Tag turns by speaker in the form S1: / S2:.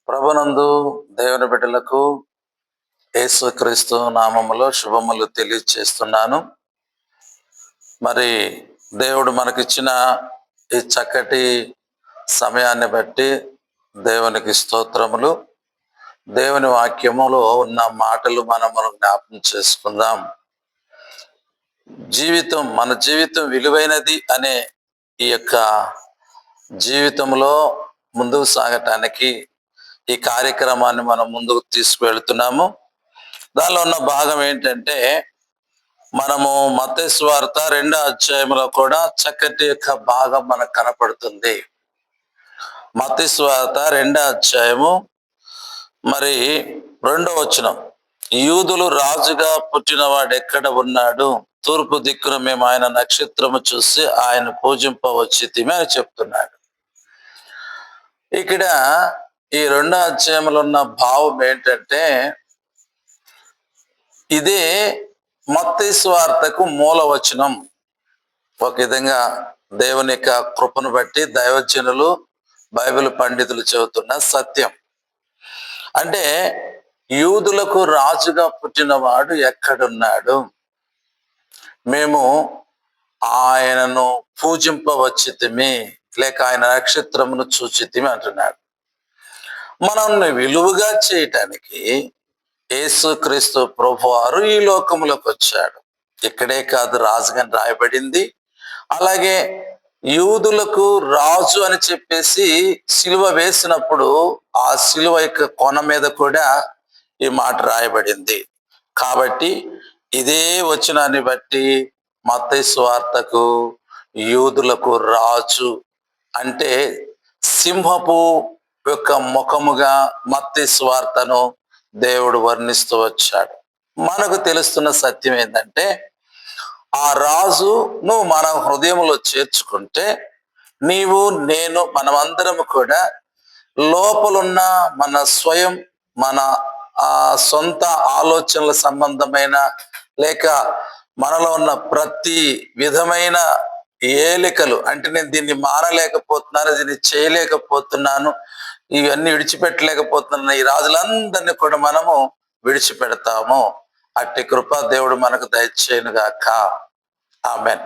S1: ప్రభునందు దేవుని బిడ్డలకు యేసుక్రీస్తు నామములో శుభములు తెలియచేస్తున్నాను. మరి దేవుడు మనకిచ్చిన ఈ చక్కటి సమయాన్ని బట్టి దేవునికి స్తోత్రములు. దేవుని వాక్యములో ఉన్న మాటలు మనము జ్ఞాపకం చేసుకుందాం. మన జీవితం విలువైనది అనే ఈ యొక్క జీవితంలో ముందుకు సాగటానికి ఈ కార్యక్రమాన్ని మనం ముందుకు తీసుకువెళ్తున్నాము. దానిలో ఉన్న భాగం ఏంటంటే, మనము మత్తయి సువార్త 2వ అధ్యాయంలో కూడా చక్కటి యొక్క భాగం మనకు కనపడుతుంది. మత్తయి సువార్త 2వ అధ్యాయము మరి 2వ వచనం, యూదులు రాజుగా పుట్టినవాడు ఎక్కడ ఉన్నాడు? తూర్పు దిక్కున మేము ఆయన నక్షత్రము చూసి ఆయన పూజింపవచ్చితిమి అని చెప్తున్నాడు. ఇక్కడ ఈ 2వ అధ్యాయంలో ఉన్న భావం ఏంటంటే, ఇదే మత్తయి సువార్తకు మూల వచనం. ఒక విధంగా దేవుని యొక్క కృపను బట్టి దైవజనులు, బైబిల్ పండితులు చెబుతున్న సత్యం. అంటే యూదులకు రాజుగా పుట్టినవాడు ఎక్కడున్నాడు? మేము ఆయనను పూజింపవచ్చితిమి, లేక ఆయన నక్షత్రమును చూచితిమి అంటున్నాడు. మనల్ని విలువగా చేయటానికి యేసుక్రీస్తు ప్రభువారు ఈ లోకములోకి వచ్చాడు. ఇక్కడే కాదు, రాజుగా రాయబడింది. అలాగే యూదులకు రాజు అని చెప్పేసి సిలువ వేసినప్పుడు ఆ సిలువ యొక్క కొన మీద కూడా ఈ మాట రాయబడింది. కాబట్టి ఇదే వచనాన్ని బట్టి మత్తయి సువార్తకు యూదులకు రాజు అంటే సింహపు యొక్క ముఖముగా మత్తయి సువార్తను దేవుడు వర్ణిస్తూ వచ్చాడు. మనకు తెలుస్తున్న సత్యం ఏంటంటే, ఆ రాజును మన హృదయంలో చేర్చుకుంటే నీవు నేను మనమందరము కూడా లోపలున్న మన స్వయం, మన సొంత ఆలోచనల సంబంధమైన లేక మనలో ఉన్న ప్రతి విధమైన ఏలికలు, అంటే నేను దీన్ని మానలేకపోతున్నాను, దీన్ని చేయలేకపోతున్నాను, ఇవన్నీ విడిచిపెట్టలేకపోతున్న ఈ రాజులందరినీ కూడా మనము విడిచిపెడతాము. అట్టి కృప దేవుడు మనకు దయచేయునుగాక. ఆమేన్.